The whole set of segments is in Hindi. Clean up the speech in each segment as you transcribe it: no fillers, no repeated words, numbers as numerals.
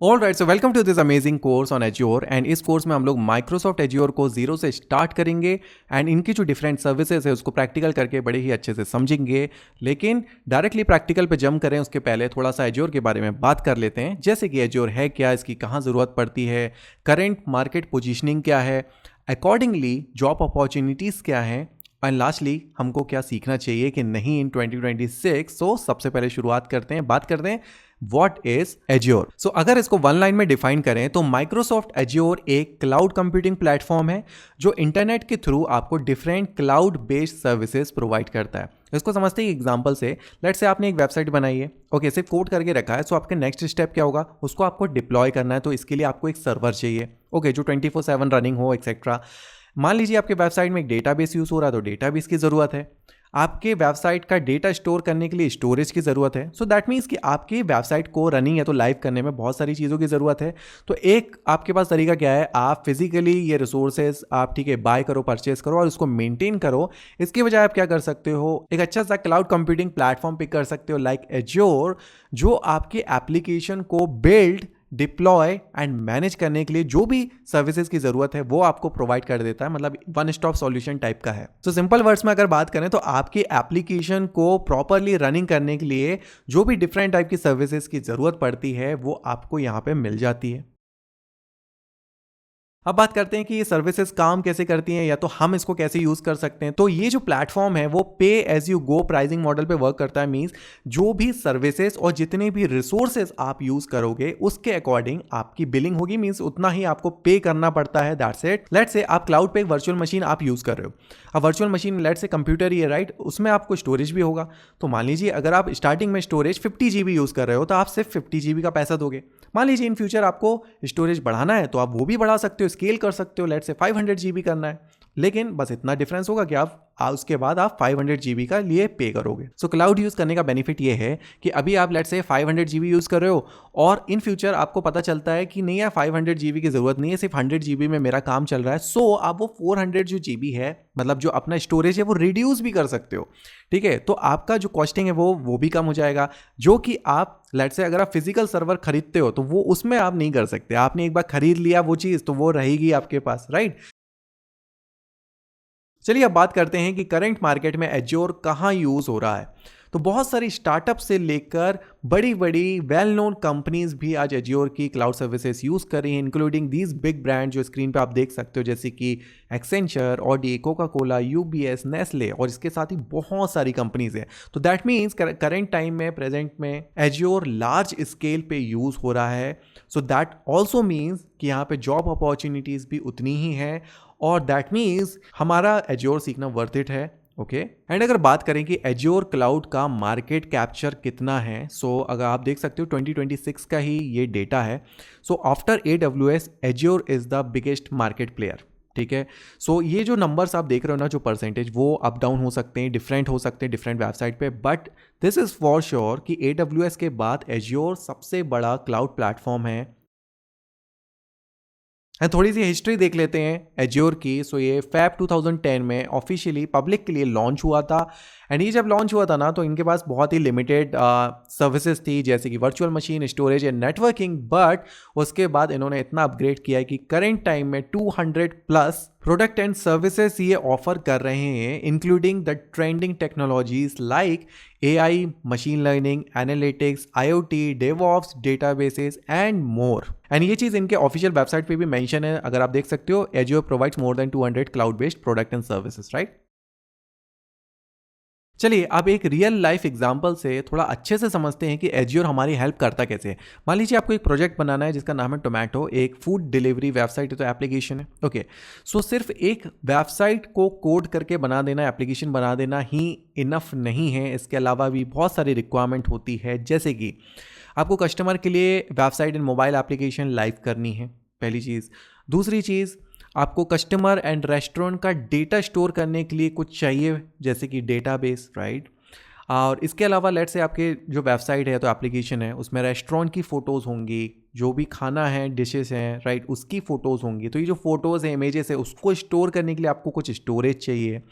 All right, so welcome to this amazing course on Azure. And इस कोर्स में हम लोग माइक्रोसॉफ्ट एज्योर को जीरो से स्टार्ट करेंगे एंड इनकी जो डिफरेंट सर्विसेज है उसको प्रैक्टिकल करके बड़े ही अच्छे से समझेंगे। लेकिन डायरेक्टली प्रैक्टिकल पे जंप करें उसके पहले थोड़ा सा एज्योर के बारे में बात कर लेते हैं, जैसे कि एज्योर है क्या, इसकी कहाँ ज़रूरत पड़ती है, करेंट मार्केट पोजिशनिंग क्या है, अकॉर्डिंगली जॉब अपॉर्चुनिटीज़ क्या हैं, एंड लास्टली हमको क्या सीखना चाहिए कि नहीं इन 2026। सो सबसे पहले शुरुआत करते हैं, बात करते हैं व्हाट इज एज्योर। सो अगर इसको वन लाइन में डिफाइन करें तो माइक्रोसॉफ्ट एज्योर एक क्लाउड कंप्यूटिंग प्लेटफॉर्म है जो इंटरनेट के थ्रू आपको different cloud based services provide करता है। इसको समझते हैं एग्जांपल से। लेट्स से आपने एक वेबसाइट बनाई है, ओके, सिर्फ कोड करके रखा है। सो आपके नेक्स्ट स्टेप क्या होगा, उसको आपको डिप्लॉय करना है। तो इसके लिए आपको एक सर्वर चाहिए, ओके, जो 24/7 रनिंग हो एक्सेट्रा। मान लीजिए आपके वेबसाइट में एक डेटाबेस यूज़ हो रहा है तो डेटाबेस की ज़रूरत है। आपके वेबसाइट का डेटा स्टोर करने के लिए स्टोरेज की ज़रूरत है। सो दैट मीन्स कि आपकी वेबसाइट को रनिंग या तो लाइव करने में बहुत सारी चीज़ों की ज़रूरत है। तो एक आपके पास तरीका क्या है, आप फिजिकली ये रिसोर्सेज आप ठीक है बाय करो, परचेस करो और उसको मेंटेन करो। इसकी बजाय आप क्या कर सकते हो, एक अच्छा सा क्लाउड कंप्यूटिंग प्लेटफॉर्म पिक कर सकते हो लाइक एज्योर, जो आपके एप्लीकेशन को बिल्ड, डिप्लॉय एंड मैनेज करने के लिए जो भी सर्विसेज की ज़रूरत है वो आपको प्रोवाइड कर देता है। मतलब वन स्टॉप सॉल्यूशन टाइप का है। तो सिंपल वर्ड्स में अगर बात करें तो आपकी एप्लीकेशन को प्रॉपरली रनिंग करने के लिए जो भी डिफरेंट टाइप की सर्विसेज की ज़रूरत पड़ती है वो आपको यहाँ पे मिल जाती है। अब बात करते हैं कि ये सर्विसेज काम कैसे करती हैं या तो हम इसको कैसे यूज़ कर सकते हैं। तो ये जो प्लेटफॉर्म है वो pay as you go pricing model पे वर्क करता है। मींस जो भी सर्विसेज और जितने भी रिसोर्सेज आप यूज़ करोगे उसके अकॉर्डिंग आपकी बिलिंग होगी। मींस उतना ही आपको पे करना पड़ता है, दैट्स इट। लेट्स से आप क्लाउड पे एक वर्चुअल मशीन आप यूज़ कर रहे हो। अब वर्चुअल मशीन लेट्स से कंप्यूटर ही है, राइट, उसमें आपको स्टोरेज भी होगा। तो मान लीजिए अगर आप स्टार्टिंग में स्टोरेज 50 GB यूज़ कर रहे हो तो आप सिर्फ 50 GB का पैसा दोगे। मान लीजिए इन फ्यूचर आपको स्टोरेज बढ़ाना है तो आप वो भी बढ़ा सकते हो, स्केल कर सकते हो। लेट्स से 500 GB करना है, लेकिन बस इतना डिफरेंस होगा कि आप उसके बाद आप 500 GB का लिए पे करोगे। सो क्लाउड यूज़ करने का बेनिफिट ये है कि अभी आप लेट्स से 500 GB यूज़ कर रहे हो और इन फ्यूचर आपको पता चलता है कि नहीं यार 500 GB की ज़रूरत नहीं है, सिर्फ 100 GB में मेरा काम चल रहा है। सो आप वो 400 जो GB है, मतलब जो अपना स्टोरेज है, वो रिड्यूस भी कर सकते हो। ठीक है, तो आपका जो कॉस्टिंग है वो भी कम हो जाएगा, जो कि आप लेट्स से अगर आप फिजिकल सर्वर खरीदते हो तो वो उसमें आप नहीं कर सकते। आपने एक बार खरीद लिया वो चीज़ तो वो रहेगी आपके पास, राइट। चलिए अब बात करते हैं कि करंट मार्केट में एज्योर कहाँ यूज़ हो रहा है। तो बहुत सारी स्टार्टअप से लेकर बड़ी बड़ी वेल नोन कंपनीज भी आज एज्योर की क्लाउड सर्विसेज यूज़ कर रही हैं, इंक्लूडिंग दीज बिग ब्रांड जो स्क्रीन पे आप देख सकते हो, जैसे कि Accenture, Audi, Coca Cola, UBS, Nestle और इसके साथ ही बहुत सारी कंपनीज हैं। तो दैट मीन्स करेंट टाइम में, प्रेजेंट में एज्योर लार्ज स्केल पे यूज़ हो रहा है। सो दैट ऑल्सो मीन्स कि यहाँ पे जॉब अपॉर्चुनिटीज़ भी उतनी ही है और दैट मीन्स हमारा एज्योर सीखना वर्थ इट है, ओके। एंड अगर बात करें कि एज्योर क्लाउड का मार्केट कैप्चर कितना है, सो अगर आप देख सकते हो 2026 का ही ये डेटा है। So after AWS azure is the biggest market player, ठीक है। सो ये जो नंबर्स आप देख रहे हो ना, जो परसेंटेज, वो अप डाउन हो सकते हैं, डिफरेंट हो सकते हैं डिफरेंट वेबसाइट पे, but this is for sure कि AWS के बाद एज्योर सबसे बड़ा क्लाउड प्लेटफॉर्म है। थोड़ी सी हिस्ट्री देख लेते हैं एज्योर की। सो ये फैब 2010 में ऑफिशियली पब्लिक के लिए लॉन्च हुआ था। एंड ये जब लॉन्च हुआ था ना तो इनके पास बहुत ही लिमिटेड सर्विसेज थी, जैसे कि virtual machine, storage and networking. But उसके बाद इन्होंने इतना अपग्रेड किया है कि करेंट टाइम में 200 प्लस प्रोडक्ट एंड सर्विसेज ये ऑफर कर रहे हैं, including the trending technologies like AI, machine learning, analytics, IoT, DevOps, databases and more. And ये चीज़ इनके ऑफिशियल वेबसाइट पे भी मेंशन है, अगर आप देख सकते हो। Azure provides more than 200 cloud based product and services, right. चलिए अब एक रियल लाइफ एग्जांपल से थोड़ा अच्छे से समझते हैं कि एज्योर हमारी हेल्प करता कैसे है। मान लीजिए आपको एक प्रोजेक्ट बनाना है जिसका नाम है टोमेटो, एक फूड डिलीवरी वेबसाइट है, तो एप्लीकेशन है, ओके। सो सिर्फ एक वेबसाइट को कोड करके बना देना, एप्लीकेशन बना देना ही इनफ नहीं है। इसके अलावा भी बहुत सारी रिक्वायरमेंट होती है, जैसे कि आपको कस्टमर के लिए website and mobile application live करनी है, पहली चीज़। दूसरी चीज़, आपको कस्टमर एंड रेस्टोरेंट का डेटा स्टोर करने के लिए कुछ चाहिए, जैसे कि डेटाबेस, राइट। और इसके अलावा लेट्स से आपके जो वेबसाइट है तो एप्लीकेशन है, उसमें रेस्टोरेंट की फ़ोटोज़ होंगी, जो भी खाना है, डिशेस हैं, राइट, उसकी फ़ोटोज़ होंगी। तो ये जो फ़ोटोज़ हैं, इमेजेस है, उसको स्टोर करने के लिए आपको कुछ स्टोरेज चाहिए।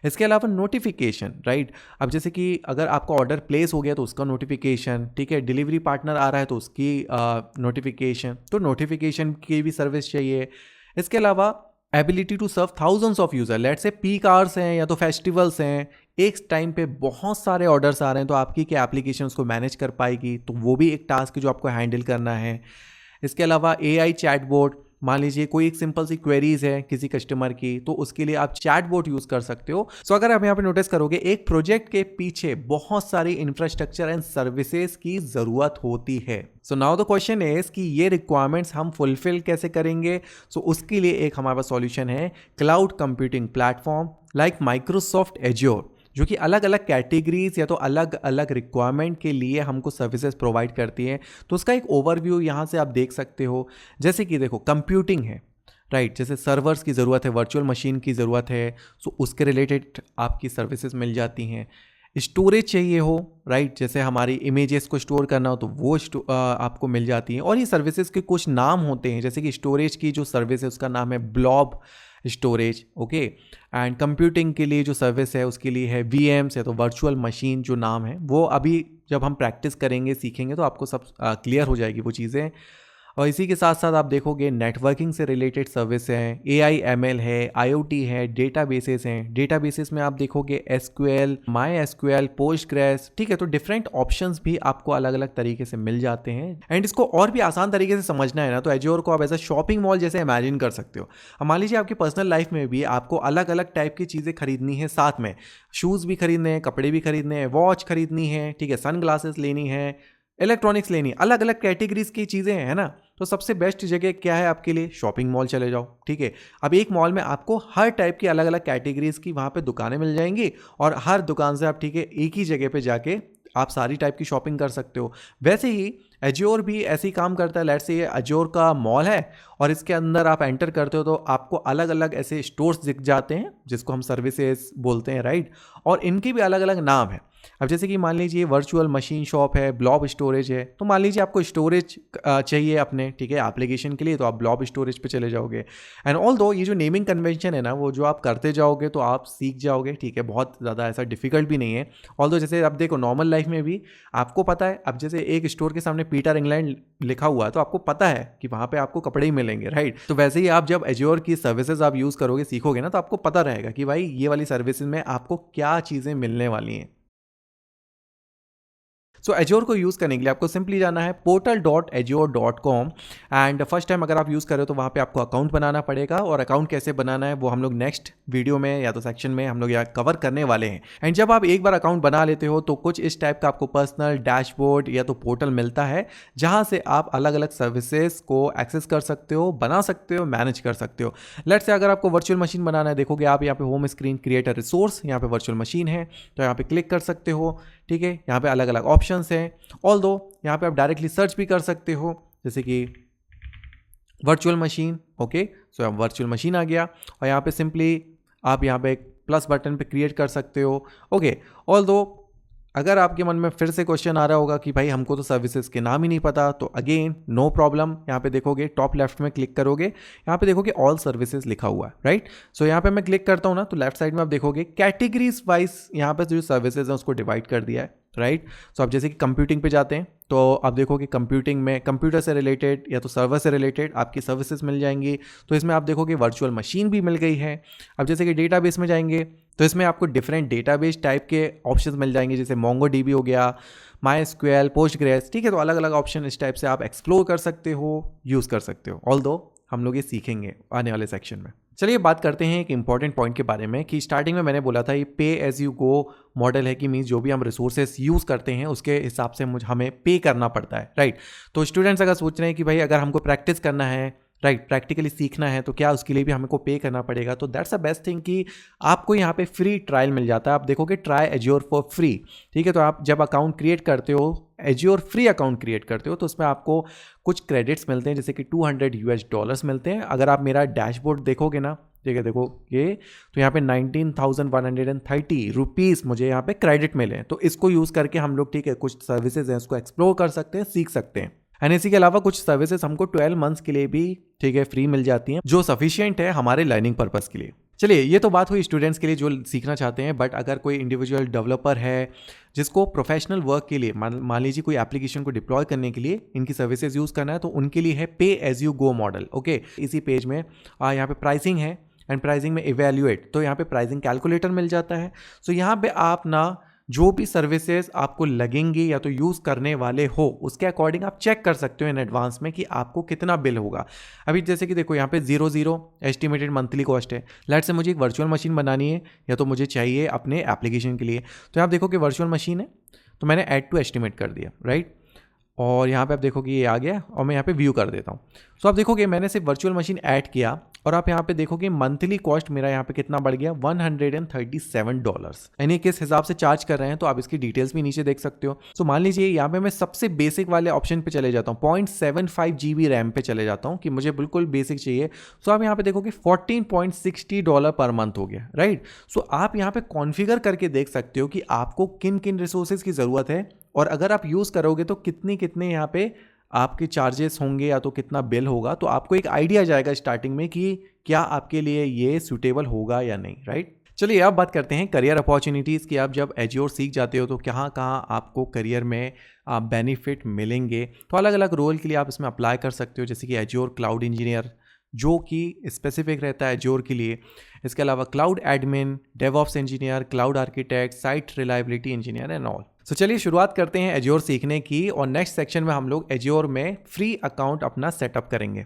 इसके अलावा नोटिफिकेशन, राइट। अब जैसे कि अगर आपका ऑर्डर प्लेस हो गया तो उसका नोटिफिकेशन, ठीक है, डिलीवरी पार्टनर आ रहा है तो उसकी नोटिफिकेशन, तो नोटिफिकेशन की भी सर्विस चाहिए। इसके अलावा ability to serve thousands of user, let's say peak hours हैं या तो फेस्टिवल्स हैं, एक टाइम पे बहुत सारे ऑर्डर्स आ रहे हैं, तो आपकी क्या एप्लीकेशन उसको मैनेज कर पाएगी, तो वो भी एक टास्क है जो आपको हैंडल करना है। इसके अलावा एआई चैटबॉट, मान लीजिए कोई एक सिंपल सी क्वेरीज है किसी कस्टमर की, तो उसके लिए आप चैटबॉट यूज कर सकते हो। सो अगर आप यहाँ पे नोटिस करोगे, एक प्रोजेक्ट के पीछे बहुत सारी इंफ्रास्ट्रक्चर एंड सर्विसेज की जरूरत होती है। So now the question is कि ये रिक्वायरमेंट्स हम फुलफिल कैसे करेंगे। सो उसके लिए एक हमारे पास सॉल्यूशन है, cloud computing platform like Microsoft azure, जो कि अलग अलग कैटेगरीज या तो अलग अलग रिक्वायरमेंट के लिए हमको सर्विसेज प्रोवाइड करती है। तो उसका एक ओवरव्यू यहाँ से आप देख सकते हो। जैसे कि देखो, कंप्यूटिंग है, राइट, जैसे सर्वर्स की ज़रूरत है, वर्चुअल मशीन की ज़रूरत है, सो उसके रिलेटेड आपकी सर्विसेज मिल जाती हैं। स्टोरेज चाहिए हो, राइट, जैसे हमारी इमेजेस को स्टोर करना हो तो वो आपको मिल जाती है। और ये सर्विसेज के कुछ नाम होते हैं, जैसे कि स्टोरेज की जो सर्विस है उसका नाम है blob storage, okay. And computing के लिए जो सर्विस है उसके लिए है VMs, है तो वर्चुअल मशीन जो नाम है, वो अभी जब हम प्रैक्टिस करेंगे, सीखेंगे तो आपको सब क्लियर हो जाएगी वो चीज़ें। और इसी के साथ साथ आप देखोगे नेटवर्किंग से रिलेटेड सर्विस हैं, AI/ML है, IoT है, डेटाबेसेस हैं। डेटाबेसेस में आप देखोगे SQL, MySQL, Postgres, ठीक है। तो डिफरेंट ऑप्शंस भी आपको अलग अलग तरीके से मिल जाते हैं। एंड इसको और भी आसान तरीके से समझना है ना, तो एज्योर को आप एज अ शॉपिंग मॉल जैसे इमेजिन कर सकते हो। मान लीजिए आपकी पर्सनल लाइफ में भी आपको अलग अलग टाइप की चीज़ें खरीदनी है, साथ में शूज़ भी खरीदने हैं, कपड़े भी खरीदने हैं, वॉच खरीदनी है, ठीक है, सन ग्लासेस लेनी है, इलेक्ट्रॉनिक्स लेनी, अलग अलग कैटेगरीज की चीज़ें हैं ना। तो सबसे बेस्ट जगह क्या है आपके लिए, शॉपिंग मॉल चले जाओ, ठीक है। अब एक मॉल में आपको हर टाइप की अलग अलग कैटेगरीज की वहाँ पे दुकानें मिल जाएंगी, और हर दुकान से आप, ठीक है, एक ही जगह पे जाके आप सारी टाइप की शॉपिंग कर सकते हो। वैसे ही एज्योर भी ऐसे ही काम करता है। लेट्स से ये एज्योर का मॉल है और इसके अंदर आप एंटर करते हो तो आपको अलग अलग ऐसे स्टोर्स दिख जाते हैं जिसको हम सर्विसेज बोलते हैं, राइट। और इनके भी अलग अलग नाम है। अब जैसे कि मान लीजिए वर्चुअल मशीन शॉप है, ब्लॉब स्टोरेज है, तो मान लीजिए आपको स्टोरेज चाहिए अपने, ठीक है, एप्लीकेशन के लिए, तो आप ब्लॉब स्टोरेज पे चले जाओगे। एंड ऑल दो ये जो नेमिंग कन्वेंशन है ना, वो जो आप करते जाओगे तो आप सीख जाओगे, ठीक है, बहुत ज़्यादा ऐसा डिफिकल्ट भी नहीं है। ऑल दो जैसे अब देखो नॉर्मल लाइफ में भी आपको पता है, अब जैसे एक स्टोर के सामने पीटर इंग्लैंड लिखा हुआ है तो आपको पता है कि वहाँ पे आपको कपड़े ही मिलेंगे, राइट। तो वैसे ही आप जब एज्योर की सर्विसेज आप यूज़ करोगे, सीखोगे ना, तो आपको पता रहेगा कि भाई ये वाली सर्विसेज में आपको क्या चीज़ें मिलने वाली हैं। सो एज्योर को यूज़ करने के लिए आपको सिंपली जाना है portal.azure.com। एंड फर्स्ट टाइम अगर आप यूज़ करें तो वहाँ पे आपको अकाउंट बनाना पड़ेगा, और अकाउंट कैसे बनाना है वो हम लोग नेक्स्ट वीडियो में या तो सेक्शन में हम लोग यहाँ कवर करने वाले हैं। एंड जब आप एक बार अकाउंट बना लेते हो तो कुछ इस टाइप का आपको पर्सनल डैशबोर्ड या तो पोर्टल मिलता है, जहाँ से आप अलग अलग सर्विसेज को एक्सेस कर सकते हो, बना सकते हो, मैनेज कर सकते हो। लेट्स से अगर आपको वर्चुअल मशीन बनाना है, देखोगे आप यहाँ पे होम स्क्रीन क्रिएटर रिसोर्स, यहाँ पे वर्चुअल मशीन है तो यहाँ पे क्लिक कर सकते हो, ठीक है। यहाँ पे अलग अलग ऑप्शंस हैं, ऑल दो यहाँ पे आप डायरेक्टली सर्च भी कर सकते हो, जैसे कि वर्चुअल मशीन, ओके। सो यहाँ वर्चुअल मशीन आ गया, और यहाँ पे सिंपली आप यहाँ पे एक प्लस बटन पे क्रिएट कर सकते हो, ओके। ऑल दो अगर आपके मन में फिर से क्वेश्चन आ रहा होगा कि भाई हमको तो सर्विसेज के नाम ही नहीं पता, तो अगेन नो प्रॉब्लम, यहाँ पे देखोगे टॉप लेफ्ट में क्लिक करोगे, यहाँ पे देखोगे ऑल सर्विसेज लिखा हुआ है, राइट। सो यहाँ पे मैं क्लिक करता हूँ ना, तो लेफ्ट साइड में आप देखोगे कैटेगरीज वाइज यहाँ पे जो सर्विसेज है उसको डिवाइड कर दिया है, राइट। सो आप जैसे कि कंप्यूटिंग पे जाते हैं तो आप देखोगे कंप्यूटिंग में कंप्यूटर से रिलेटेड या तो सर्वर से रिलेटेड आपकी सर्विसेज मिल जाएंगी। तो इसमें आप देखोगे वर्चुअल मशीन भी मिल गई है। अब जैसे कि डेटाबेस में जाएंगे तो इसमें आपको डिफरेंट डेटाबेस टाइप के ऑप्शंस मिल जाएंगे, जैसे MongoDB हो गया, MySQL, Postgres, ठीक है। तो अलग अलग ऑप्शन इस टाइप से आप एक्सप्लोर कर सकते हो, यूज़ कर सकते हो। ऑल दो हम लोग ये सीखेंगे आने वाले सेक्शन में। चलिए बात करते हैं एक इंपॉर्टेंट पॉइंट के बारे में, कि स्टार्टिंग में मैंने बोला था ये पे एज यू गो मॉडल है, कि मीन्स जो भी हम रिसोर्सेज यूज़ करते हैं उसके हिसाब से हमें पे करना पड़ता है, राइट। तो स्टूडेंट्स अगर सोच रहे हैं कि भाई अगर हमको प्रैक्टिस करना है, राइट, प्रैक्टिकली सीखना है, तो क्या उसके लिए भी हमको पे करना पड़ेगा, तो दैट्स द बेस्ट थिंग कि आपको यहाँ पे फ्री ट्रायल मिल जाता है। आप देखोगे ट्राई एज्योर फॉर फ्री, ठीक है। तो आप जब अकाउंट क्रिएट करते हो, एज्योर फ्री अकाउंट क्रिएट करते हो, तो उसमें आपको कुछ क्रेडिट्स मिलते हैं, जैसे कि $200 मिलते हैं। अगर आप मेरा डैशबोर्ड देखोगे ना, ठीक है, देखो ये, तो यहाँ पे 19,130 रुपीज़ मुझे यहाँ पे क्रेडिट मिले हैं। तो इसको यूज़ करके हम लोग, ठीक है, कुछ सर्विसेज हैं उसको एक्सप्लोर कर सकते हैं, सीख सकते हैं। एंड इसी के अलावा कुछ सर्विसेज हमको 12 मंथ्स के लिए भी, ठीक है, फ्री मिल जाती हैं, जो सफिशिएंट है हमारे लर्निंग पर्पस के लिए। चलिए, ये तो बात हुई स्टूडेंट्स के लिए जो सीखना चाहते हैं, बट अगर कोई इंडिविजुअल डेवलपर है जिसको प्रोफेशनल वर्क के लिए मान लीजिए कोई एप्लीकेशन को डिप्लॉय करने के लिए इनकी सर्विसेज यूज़ करना है, तो उनके लिए है pay as you go model. Okay, इसी पेज में यहाँ पे प्राइसिंग है एंड प्राइसिंग में इवेल्युएट, तो यहाँ पे प्राइसिंग कैलकुलेटर मिल जाता है। सो यहाँ पे आप ना जो भी सर्विसेज आपको लगेंगी या तो यूज़ करने वाले हो उसके अकॉर्डिंग आप चेक कर सकते हो इन एडवांस में कि आपको कितना बिल होगा। अभी जैसे कि देखो यहाँ पे 00 एस्टिमेटेड मंथली कॉस्ट है। लेट्स से मुझे एक वर्चुअल मशीन बनानी है या तो मुझे चाहिए अपने एप्लीकेशन के लिए, तो आप देखो कि वर्चुअल मशीन है तो मैंने ऐड टू एस्टिमेट कर दिया, राइट। और यहाँ पे आप देखो कि ये आ गया और मैं यहाँ पे व्यू कर देता हूँ। सो आप देखोगे मैंने सिर्फ वर्चुअल मशीन ऐड किया और आप यहाँ पे देखोगे मंथली कॉस्ट मेरा यहाँ पे कितना बढ़ गया, $137, यानी किस हिसाब से चार्ज कर रहे हैं तो आप इसकी डिटेल्स भी नीचे देख सकते हो। सो मान लीजिए यहाँ पे मैं सबसे बेसिक वाले ऑप्शन पे चले जाता हूँ, 0.75 GB रैम पे चले जाता हूँ कि मुझे बिल्कुल बेसिक चाहिए। सो आप यहाँ पे देखोगे $14.60 पर मंथ हो गया, राइट। सो आप यहाँ पे कॉन्फ़िगर करके देख सकते हो कि आपको किन किन रिसोर्सेज की ज़रूरत है और अगर आप यूज़ करोगे तो कितने यहाँ पे आपके चार्जेस होंगे या तो कितना बिल होगा, तो आपको एक आइडिया जाएगा स्टार्टिंग में कि क्या आपके लिए ये सूटेबल होगा या नहीं, राइट। चलिए अब बात करते हैं करियर अपॉर्चुनिटीज़ की। आप जब एज्योर सीख जाते हो तो कहाँ कहाँ आपको करियर में बेनिफिट मिलेंगे, तो अलग अलग रोल के लिए आप इसमें अप्लाई कर सकते हो, जैसे कि एज्योर क्लाउड इंजीनियर जो कि स्पेसिफिक रहता है एज्योर के लिए। इसके अलावा cloud admin, DevOps engineer, cloud architect, site reliability engineer and all. तो चलिए शुरुआत करते हैं एज्योर सीखने की और नेक्स्ट सेक्शन में हम लोग एज्योर में फ्री अकाउंट अपना सेटअप करेंगे।